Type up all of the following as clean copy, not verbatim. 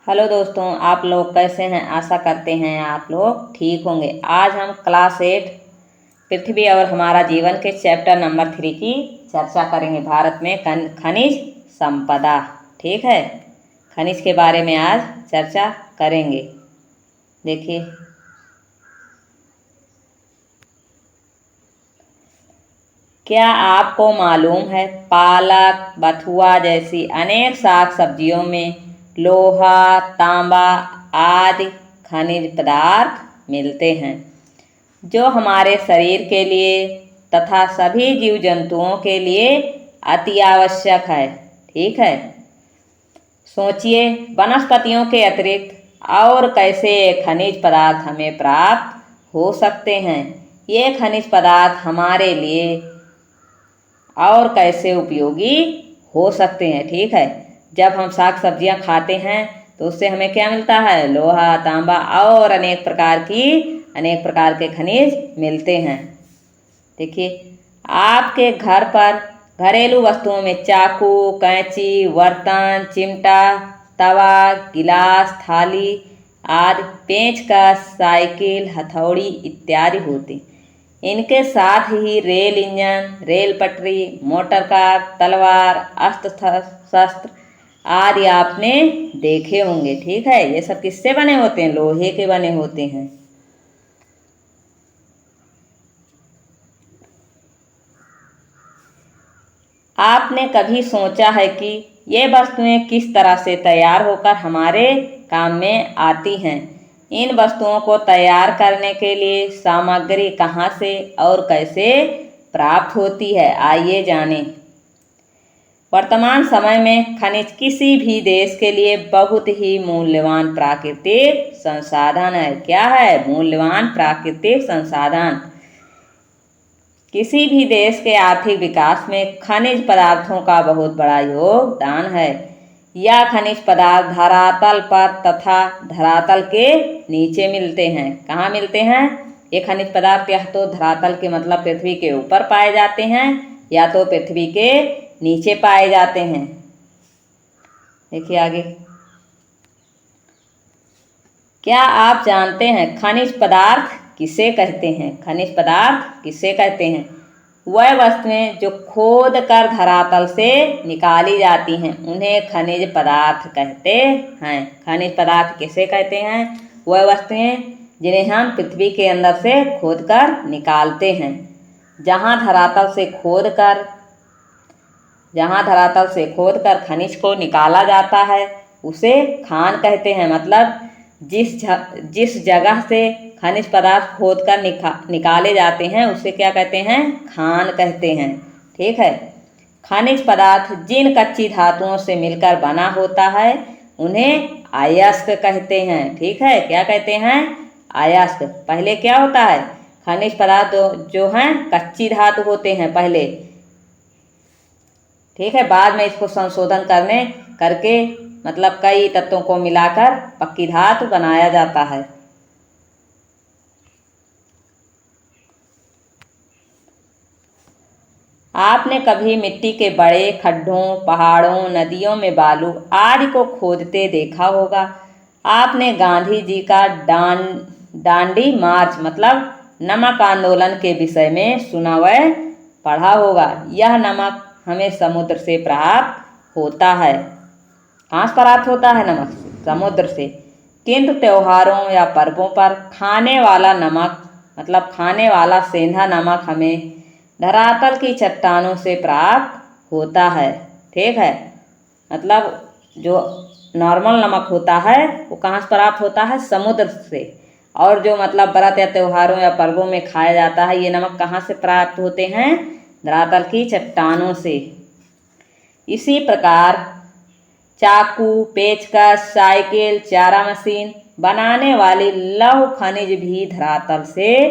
Hello दोस्तों, आप लोग कैसे हैं। आशा करते हैं आप लोग ठीक होंगे। आज हम क्लास 8 पृथ्वी और हमारा जीवन के चैप्टर नंबर 3 की चर्चा करेंगे। भारत में खनिज संपदा। ठीक है, खनिज के बारे में आज चर्चा करेंगे। देखिए, क्या आपको मालूम है पालक, बथुआ जैसी अनेक साग सब्जियों में लोहा, तांबा आदि खनिज पदार्थ मिलते हैं जो हमारे शरीर के लिए तथा सभी जीव जंतुओं के लिए अति आवश्यक है। ठीक है, सोचिए वनस्पतियों के अतिरिक्त और कैसे खनिज पदार्थ हमें प्राप्त हो सकते हैं। ये खनिज पदार्थ हमारे लिए और कैसे उपयोगी हो सकते हैं। ठीक है, जब हम साग सब्जियां खाते हैं तो उससे हमें क्या मिलता है, लोहा, तांबा और अनेक प्रकार के खनिज मिलते हैं। देखिए, आपके घर पर घरेलू वस्तुओं में चाकू, कैंची, बर्तन, चिमटा, तवा, गिलास, थाली आदि, पेंचकस, साइकिल, हथौड़ी इत्यादि होते। इनके साथ ही रेल इंजन, रेल पटरी, मोटर कार, तलवार, अस्त्र शस्त्र आदि आपने देखे होंगे। ठीक है, ये सब किससे बने होते हैं, लोहे के बने होते हैं। आपने कभी सोचा है कि ये वस्तुएं किस तरह से तैयार होकर हमारे काम में आती हैं। इन वस्तुओं को तैयार करने के लिए सामग्री कहाँ से और कैसे प्राप्त होती है, आइए जानें। वर्तमान समय में खनिज किसी भी देश के लिए बहुत ही मूल्यवान प्राकृतिक संसाधन है। क्या है, मूल्यवान प्राकृतिक संसाधन। किसी भी देश के आर्थिक विकास में खनिज पदार्थों का बहुत बड़ा योगदान है। यह खनिज पदार्थ धरातल पर तथा धरातल के नीचे मिलते हैं। कहाँ मिलते हैं ये खनिज पदार्थ, या तो धरातल के मतलब पृथ्वी के ऊपर पाए जाते हैं या तो पृथ्वी के नीचे पाए जाते हैं। देखिए आगे, क्या आप जानते हैं खनिज पदार्थ किसे कहते हैं। खनिज पदार्थ किसे कहते हैं, वह वस्तुएं जो खोद कर धरातल से निकाली जाती हैं उन्हें खनिज पदार्थ कहते हैं। खनिज पदार्थ किसे कहते हैं, वह वस्तुएं जिन्हें हम पृथ्वी के अंदर से खोद कर निकालते हैं। जहाँ धरातल से खोद कर खनिज को निकाला जाता है उसे खान कहते हैं। मतलब जिस जगह से खनिज पदार्थ खोद कर निकाले जाते हैं उसे क्या कहते हैं, खान कहते हैं। ठीक है, खनिज पदार्थ जिन कच्ची धातुओं से मिलकर बना होता है उन्हें अयस्क कहते हैं। ठीक है, क्या कहते हैं, अयस्क। पहले क्या होता है, खनिज पदार्थ जो हैं कच्ची धातु होते हैं पहले। ठीक है, बाद में इसको संशोधन करके मतलब कई तत्वों को मिलाकर पक्की धातु बनाया जाता है। आपने कभी मिट्टी के बड़े खड्डों, पहाड़ों, नदियों में बालू आदि को खोदते देखा होगा। आपने गांधी जी का दांडी मार्च मतलब नमक आंदोलन के विषय में सुना व पढ़ा होगा। यह नमक हमें समुद्र से प्राप्त होता है। कहाँ से प्राप्त होता है नमक, समुद्र से। किंतु त्योहारों या पर्वों पर खाने वाला नमक मतलब खाने वाला सेंधा नमक हमें धरातल की चट्टानों से प्राप्त होता है। ठीक है, मतलब जो नॉर्मल नमक होता है वो कहाँ से प्राप्त होता है, समुद्र से। और जो मतलब व्रत या त्योहारों या पर्वों में खाया जाता है ये नमक कहाँ से प्राप्त होते हैं, धरातल की चट्टानों से। इसी प्रकार चाकू, पेचकस, साइकिल, चारा मशीन बनाने वाली लौह खनिज भी धरातल से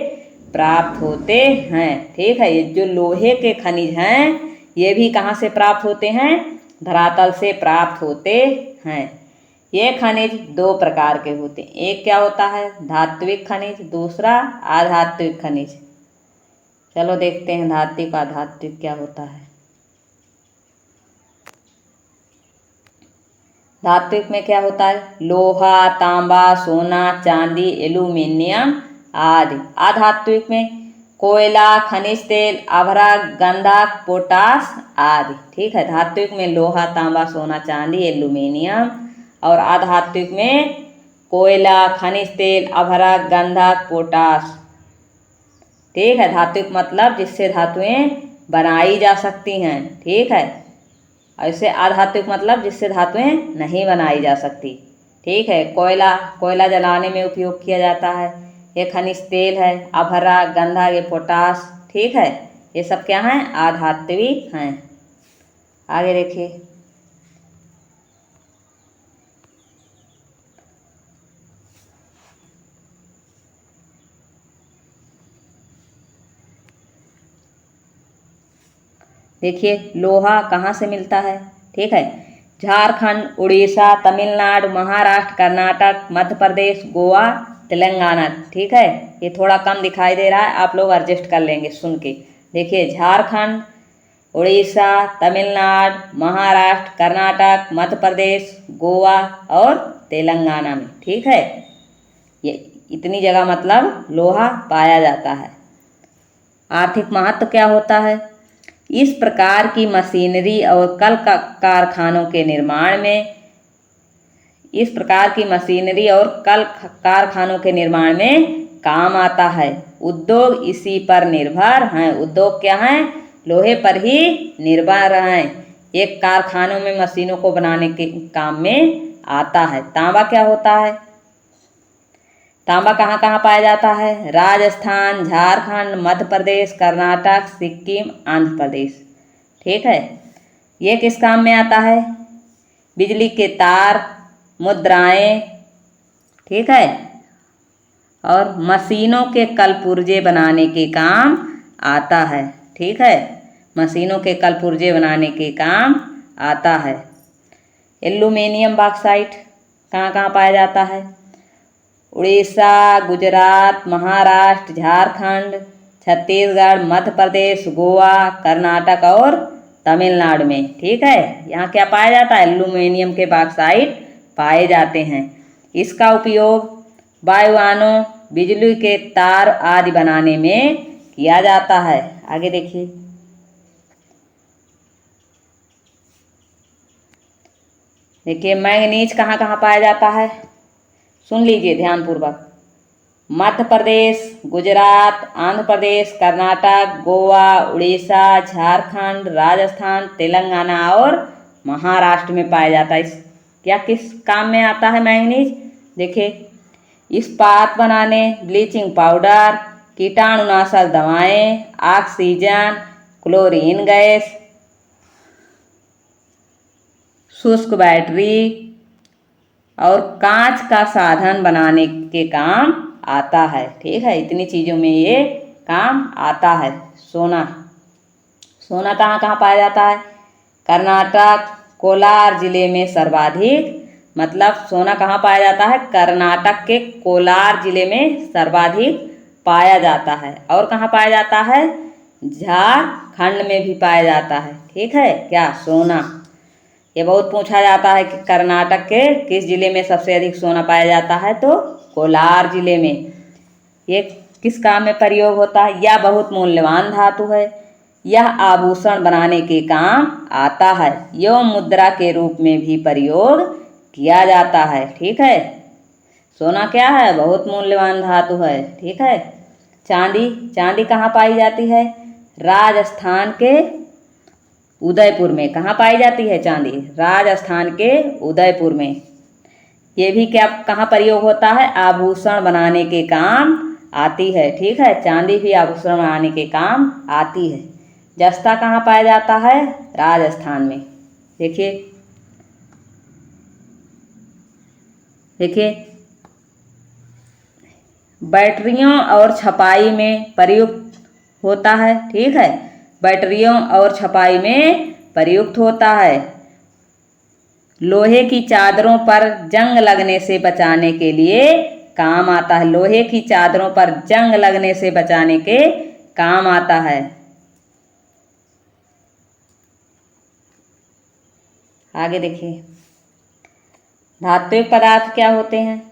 प्राप्त होते हैं। ठीक है, ये जो लोहे के खनिज हैं ये भी कहाँ से प्राप्त होते हैं, धरातल से प्राप्त होते हैं। ये खनिज दो प्रकार के होते हैं। एक क्या होता है, धात्विक खनिज, दूसरा अधात्विक खनिज। चलो देखते हैं धात्विक अधात्विक क्या होता है। धात्विक में क्या होता है? लोहा, तांबा, सोना, चांदी, एल्यूमिनियम आदि। अधात्विक में कोयला, खनिज तेल, अभ्रक, गंधक, पोटास आदि। ठीक है, धात्विक में लोहा, तांबा, सोना, चांदी, एल्यूमिनियम, और अधात्विक में कोयला, खनिज तेल, अभ्रक, गंधक, पोटास। ठीक है, धात्विक मतलब जिससे धातुएं बनाई जा सकती हैं। ठीक है, ऐसे अधात्विक मतलब जिससे धातुएं नहीं बनाई जा सकती। ठीक है, कोयला जलाने में उपयोग किया जाता है। ये खनिज तेल है, अभ्रक, गंधक, ये पोटास। ठीक है, ये सब क्या हैं? अधात्विक हैं। आगे देखिए, देखिए लोहा कहाँ से मिलता है? ठीक है, झारखंड, उड़ीसा, तमिलनाडु, महाराष्ट्र, कर्नाटक, मध्य प्रदेश, गोवा, तेलंगाना। ठीक है, ये थोड़ा कम दिखाई दे रहा है, आप लोग एडजस्ट कर लेंगे सुन के। देखिए, झारखंड, उड़ीसा, तमिलनाडु, महाराष्ट्र, कर्नाटक, मध्य प्रदेश, गोवा और तेलंगाना में। ठीक है, ये इतनी जगह मतलब लोहा पाया जाता है। आर्थिक महत्व क्या होता है? इस प्रकार की मशीनरी और कारखानों के निर्माण में काम आता है। उद्योग इसी पर निर्भर हैं। उद्योग क्या हैं? लोहे पर ही निर्भर हैं। एक कारखानों में मशीनों को बनाने के काम में आता है। तांबा क्या होता है? तांबा कहाँ कहाँ पाया जाता है? राजस्थान, झारखंड, मध्य प्रदेश, कर्नाटक, सिक्किम, आंध्र प्रदेश। ठीक है, ये किस काम में आता है? बिजली के तार, मुद्राएं। ठीक है, और मशीनों के कलपुर्जे बनाने के काम आता है। ठीक है, मशीनों के कलपुर्जे बनाने के काम आता है। एल्यूमिनियम बॉक्साइट कहाँ कहाँ पाया जाता है? उड़ीसा, गुजरात, महाराष्ट्र, झारखंड, छत्तीसगढ़, मध्य प्रदेश, गोवा, कर्नाटक और तमिलनाडु में। ठीक है, यहाँ क्या पाया जाता है? एल्यूमिनियम के बॉक्साइट पाए जाते हैं। इसका उपयोग वायुयानों, बिजली के तार आदि बनाने में किया जाता है। आगे देखिए, मैंगनीज कहाँ कहाँ पाया जाता है? सुन लीजिए ध्यानपूर्वक। मध्य प्रदेश, गुजरात, आंध्र प्रदेश, कर्नाटक, गोवा, उड़ीसा, झारखंड, राजस्थान, तेलंगाना और महाराष्ट्र में पाया जाता है। क्या किस काम में आता है मैंगनीज? देखिए, इस्पात बनाने, ब्लीचिंग पाउडर, कीटाणुनाशक दवाएं, ऑक्सीजन, क्लोरीन गैस, शुष्क बैटरी और कांच का साधन बनाने के काम आता है। ठीक है, इतनी चीज़ों में ये काम आता है। सोना कहाँ कहाँ पाया जाता है? कर्नाटक, कोलार जिले में सर्वाधिक। मतलब सोना कहाँ पाया जाता है? कर्नाटक के कोलार जिले में सर्वाधिक पाया जाता है। और कहाँ पाया जाता है? झारखंड में भी पाया जाता है। ठीक है, क्या? सोना। ये बहुत पूछा जाता है कि कर्नाटक के किस जिले में सबसे अधिक सोना पाया जाता है? तो कोलार जिले में। ये किस काम में प्रयोग होता है? यह बहुत मूल्यवान धातु है। यह आभूषण बनाने के काम आता है। यह मुद्रा के रूप में भी प्रयोग किया जाता है। ठीक है, सोना क्या है? बहुत मूल्यवान धातु है। ठीक है, चांदी कहाँ पाई जाती है? राजस्थान के उदयपुर में। कहाँ पाई जाती है चांदी? राजस्थान के उदयपुर में। ये भी क्या कहाँ प्रयोग होता है? आभूषण बनाने के काम आती है। ठीक है, चांदी भी आभूषण बनाने के काम आती है। जस्ता कहाँ पाया जाता है? राजस्थान में। देखिए बैटरियों और छपाई में प्रयुक्त होता है। ठीक है, बैटरियों और छपाई में प्रयुक्त होता है। लोहे की चादरों पर जंग लगने से बचाने के लिए काम आता है। लोहे की चादरों पर जंग लगने से बचाने के काम आता है। आगे देखिए, धात्विक पदार्थ क्या होते हैं?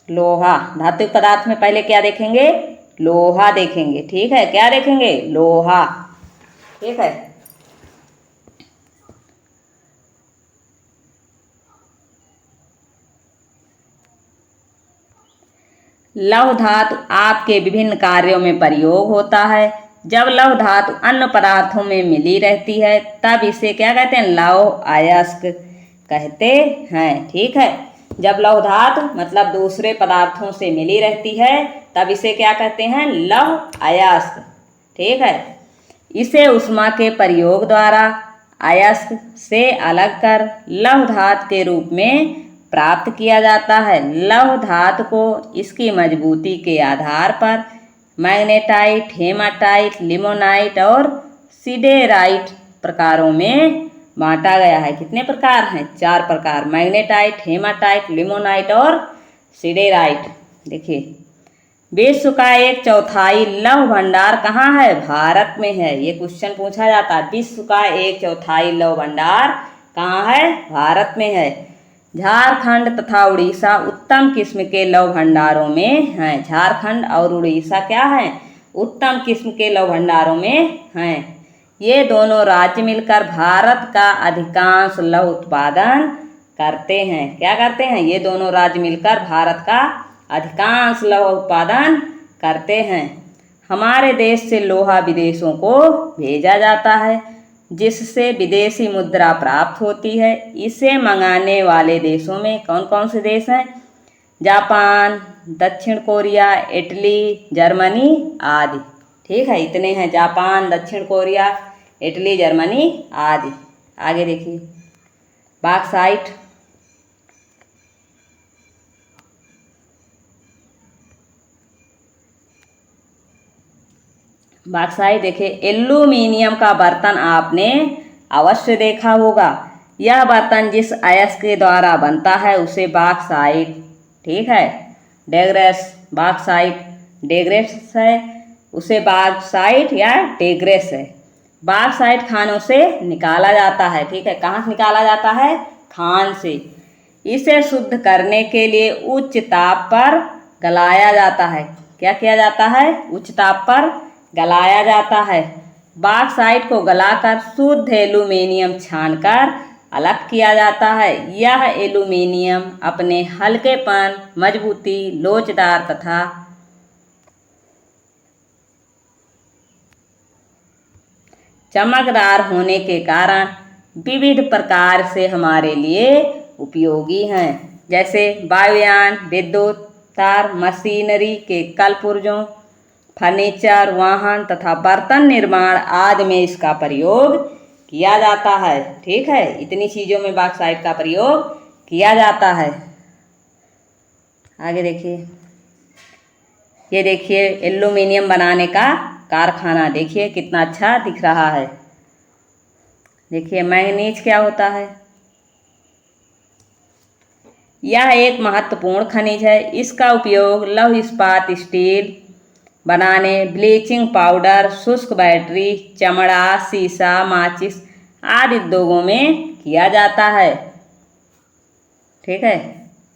लोहा। धात्विक पदार्थ में पहले क्या देखेंगे? लोहा देखेंगे। ठीक है, क्या देखेंगे? लोहा। ठीक है। लौह धातु आपके विभिन्न कार्यों में प्रयोग होता है। जब लौह धातु अन्य पदार्थों में मिली रहती है तब इसे क्या कहते हैं? लौह अयस्क कहते हैं। ठीक है, जब लौह धातु मतलब दूसरे पदार्थों से मिली रहती है तब इसे क्या कहते हैं? लौह अयस्क। ठीक है, इसे ऊष्मा के प्रयोग द्वारा अयस्क से अलग कर लौह धातु के रूप में प्राप्त किया जाता है। लौह धातु को इसकी मजबूती के आधार पर मैग्नेटाइट, हेमाटाइट, लिमोनाइट और सिडेराइट प्रकारों में बांटा गया है। कितने प्रकार हैं? 4 प्रकार। मैग्नेटाइट, हेमाटाइट, लिमोनाइट और सिडेराइट। देखिए, विश्व का 1/4 लौह भंडार कहाँ है? भारत में है। ये क्वेश्चन पूछा जाता है। विश्व का 1/4 लौह भंडार कहाँ है? भारत में है। झारखंड तथा उड़ीसा उत्तम किस्म के लौह भंडारों में हैं। झारखंड और उड़ीसा क्या हैं? उत्तम किस्म के लौह भंडारों में हैं। ये दोनों राज्य मिलकर भारत का अधिकांश लौह उत्पादन करते हैं। क्या करते हैं? ये दोनों राज्य मिलकर भारत का अधिकांश लौह उत्पादन करते हैं। हमारे देश से लोहा विदेशों को भेजा जाता है जिससे विदेशी मुद्रा प्राप्त होती है। इसे मंगाने वाले देशों में कौन कौन से देश हैं? जापान, दक्षिण कोरिया, इटली, जर्मनी आदि। ठीक है, इतने हैं। जापान, दक्षिण कोरिया, इटली, जर्मनी आदि। आगे देखिए, बॉक्साइट। बॉक्साइट देखिए, एल्यूमीनियम का बर्तन आपने अवश्य देखा होगा। यह बर्तन जिस अयस्क के द्वारा बनता है उसे बॉक्साइट, ठीक है, डेग्रेस, बॉक्साइट डेग्रेस है, उसे बॉक्साइट या डेग्रेस है। बॉक्साइट खानों से निकाला जाता है। ठीक है, कहाँ से निकाला जाता है? खान से। इसे शुद्ध करने के लिए उच्च ताप पर गलाया जाता है। क्या किया जाता है? उच्च ताप पर गलाया जाता है। बॉक्साइट को गलाकर शुद्ध एल्यूमीनियम छानकर अलग किया जाता है। यह एल्यूमीनियम अपने हल्केपन, मजबूती, लोचदार तथा चमकदार होने के कारण विविध प्रकार से हमारे लिए उपयोगी हैं। जैसे वायुयान, विद्युत तार, मशीनरी के कल पुर्जों, फर्नीचर, वाहन तथा बर्तन निर्माण आदि में इसका प्रयोग किया जाता है। ठीक है, इतनी चीज़ों में बॉक्साइट का प्रयोग किया जाता है। आगे देखिए, ये देखिए एल्यूमीनियम बनाने का कारखाना। देखिए कितना अच्छा दिख रहा है। देखिए मैंगनीज क्या होता है? यह एक महत्वपूर्ण खनिज है। इसका उपयोग लौह इस्पात, स्टील बनाने, ब्लीचिंग पाउडर, शुष्क बैटरी, चमड़ा, शीशा, माचिस आदि उद्योगों में किया जाता है। ठीक है,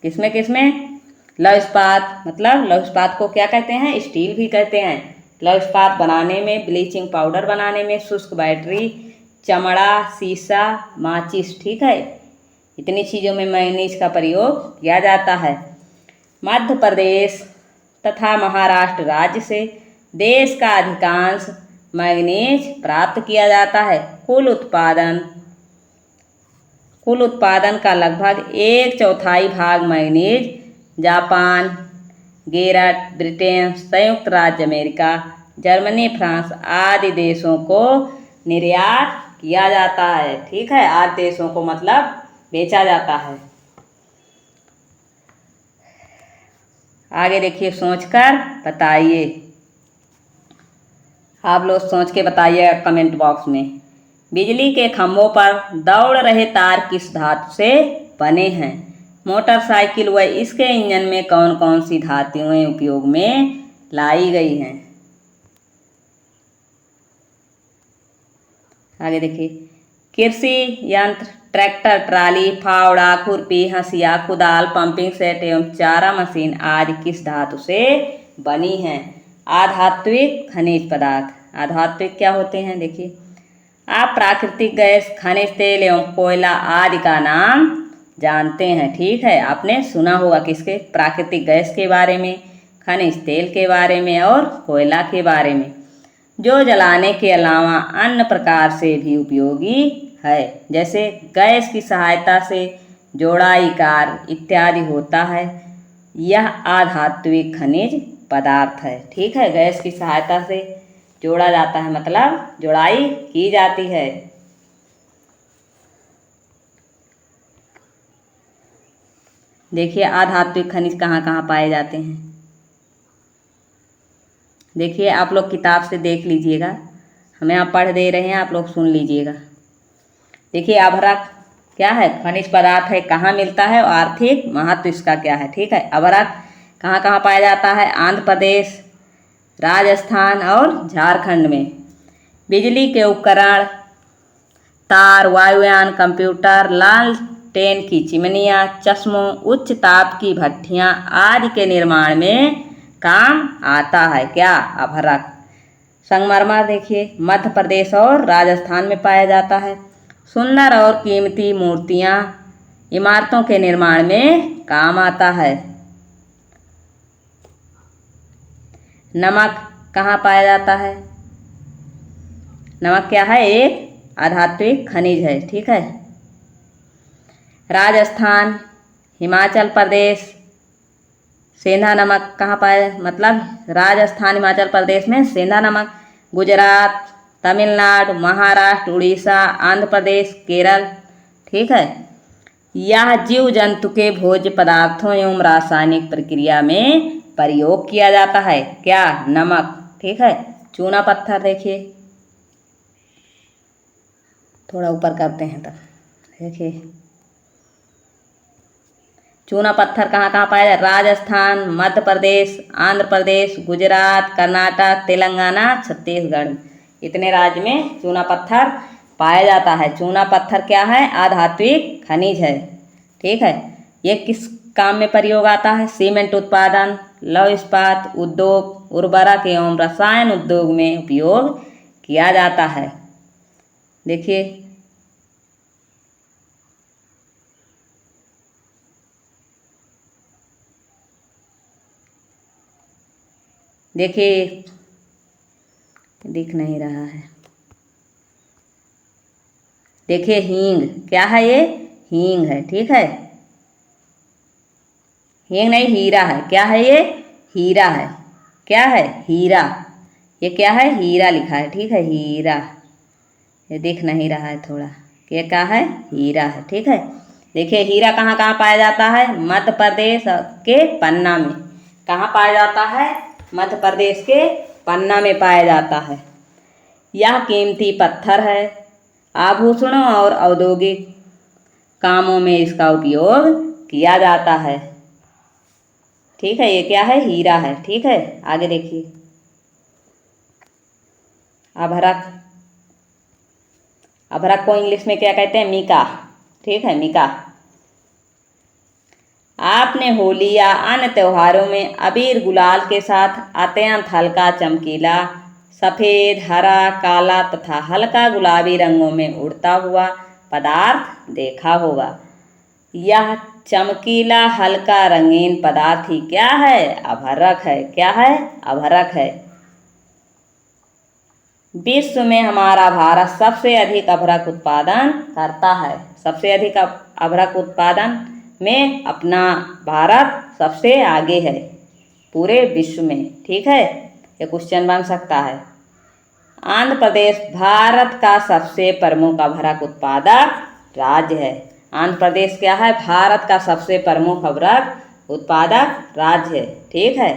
किसमें किसमें? लौह इस्पात, मतलब लौह इस्पात को क्या कहते हैं? स्टील भी कहते हैं। लौह इस्पात बनाने में, ब्लीचिंग पाउडर बनाने में, शुष्क बैटरी, चमड़ा, शीशा, माचिस। ठीक है, इतनी चीज़ों में मैंगनीज का प्रयोग किया जाता है। मध्य प्रदेश तथा महाराष्ट्र राज्य से देश का अधिकांश मैंगनीज प्राप्त किया जाता है। कुल उत्पादन का लगभग 1/4 भाग मैंगनीज जापान, गेरट, ब्रिटेन, संयुक्त राज्य अमेरिका, जर्मनी, फ्रांस आदि देशों को निर्यात किया जाता है। ठीक है, आदि देशों को मतलब बेचा जाता है। आगे देखिए, सोचकर बताइए। आप लोग सोच के बताइए कमेंट बॉक्स में। बिजली के खंभों पर दौड़ रहे तार किस धातु से बने हैं? मोटरसाइकिल व इसके इंजन में कौन कौन सी धातुएं उपयोग में लाई गई हैं? आगे देखिए, कृषि यंत्र ट्रैक्टर, ट्राली, फावड़ा, खुरपी, हंसिया, कुदाल, पंपिंग सेट एवं चारा मशीन आदि किस धातु से बनी हैं? आधात्विक खनिज पदार्थ। आधात्विक क्या होते हैं देखिए, आप प्राकृतिक गैस, खनिज तेल एवं कोयला आदि का नाम जानते हैं। ठीक है, आपने सुना होगा किसके, प्राकृतिक गैस के बारे में, खनिज तेल के बारे में और कोयला के बारे में, जो जलाने के अलावा अन्य प्रकार से भी उपयोगी है, जैसे गैस की सहायता से जोड़ाई कार्य इत्यादि होता है। यह आधात्विक खनिज पदार्थ है। ठीक है, गैस की सहायता से जोड़ा जाता है, मतलब जोड़ाई की जाती है। देखिए आधात्विक खनिज कहाँ कहाँ पाए जाते हैं। देखिए आप लोग किताब से देख लीजिएगा, हमें आप पढ़ दे रहे हैं, आप लोग सुन लीजिएगा। देखिए अभ्रक क्या है, खनिज पदार्थ है, कहाँ मिलता है और आर्थिक महत्व इसका क्या है। ठीक है, अभ्रक कहाँ कहाँ पाया जाता है, आंध्र प्रदेश, राजस्थान और झारखंड में। बिजली के उपकरण, तार, वायुयान, कंप्यूटर, लालटेन की चिमनियाँ, चश्मों, उच्च ताप की भट्ठियाँ आदि के निर्माण में काम आता है क्या, अभ्रक। संगमरमर देखिए मध्य प्रदेश और राजस्थान में पाया जाता है। सुंदर और कीमती मूर्तियाँ इमारतों के निर्माण में काम आता है। नमक कहाँ पाया जाता है, नमक क्या है, एक आधात्विक खनिज है। ठीक है, राजस्थान, हिमाचल प्रदेश, सेंधा नमक कहाँ पाया, मतलब राजस्थान हिमाचल प्रदेश में सेंधा नमक। गुजरात, तमिलनाडु, महाराष्ट्र, उड़ीसा, आंध्र प्रदेश, केरल। ठीक है, यह जीव जंतु के भोज्य पदार्थों एवं रासायनिक प्रक्रिया में प्रयोग किया जाता है क्या, नमक। ठीक है, चूना पत्थर देखिए, थोड़ा ऊपर करते हैं तब देखिए, चूना पत्थर कहाँ कहाँ पाया जाए, राजस्थान, मध्य प्रदेश, आंध्र प्रदेश, गुजरात, कर्नाटक, तेलंगाना, छत्तीसगढ़, इतने राज्य में चूना पत्थर पाया जाता है। चूना पत्थर क्या है, आधात्विक खनिज है। ठीक है, ये किस काम में प्रयोग आता है, सीमेंट उत्पादन, लौह इस्पात उद्योग, उर्वरक एवं रसायन उद्योग में उपयोग किया जाता है। देखिए देखिए दिख नहीं रहा है, देखिए हींग क्या है, ये हींग है। ठीक है, हींग नहीं हीरा है, क्या है ये, हीरा है। क्या है, हीरा, ये क्या है, हीरा लिखा है। ठीक है, हीरा, ये दिख नहीं रहा है थोड़ा, ये क्या है, हीरा है। ठीक है, देखिए हीरा कहाँ कहाँ पाया जाता है, मध्य प्रदेश के पन्ना में। कहाँ पाया जाता है, मध्य प्रदेश के पन्ना में पाया जाता है। यह कीमती पत्थर है, आभूषणों और औद्योगिक कामों में इसका उपयोग किया जाता है। ठीक है, ये क्या है, हीरा है। ठीक है, आगे देखिए अभ्रक, अभ्रक को इंग्लिश में क्या कहते हैं, मीका। ठीक है, मीका। आपने होली या अन्य त्योहारों में अबीर गुलाल के साथ अत्यंत हल्का चमकीला सफ़ेद, हरा, काला तथा हल्का गुलाबी रंगों में उड़ता हुआ पदार्थ देखा होगा। यह चमकीला हल्का रंगीन पदार्थ ही क्या है, अभ्रक है। क्या है, अभ्रक है। विश्व में हमारा भारत सबसे अधिक अभ्रक उत्पादन करता है। सबसे अधिक अभ्रक उत्पादन में अपना भारत सबसे आगे है पूरे विश्व में। ठीक है, ये क्वेश्चन बन सकता है। आंध्र प्रदेश भारत का सबसे प्रमुख अभ्रक उत्पादक राज्य है। आंध्र प्रदेश क्या है, भारत का सबसे प्रमुख अभ्रक उत्पादक राज्य है। ठीक है,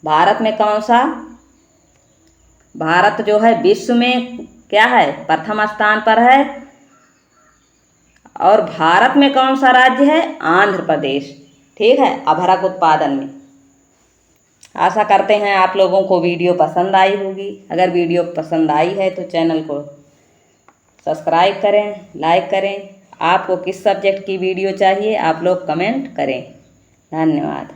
भारत में कौन सा, भारत जो है विश्व में क्या है, प्रथम स्थान पर है। और भारत में कौन सा राज्य है, आंध्र प्रदेश। ठीक है, अभ्रक उत्पादन में। आशा करते हैं आप लोगों को वीडियो पसंद आई होगी। अगर वीडियो पसंद आई है तो चैनल को सब्सक्राइब करें, लाइक करें। आपको किस सब्जेक्ट की वीडियो चाहिए आप लोग कमेंट करें। धन्यवाद।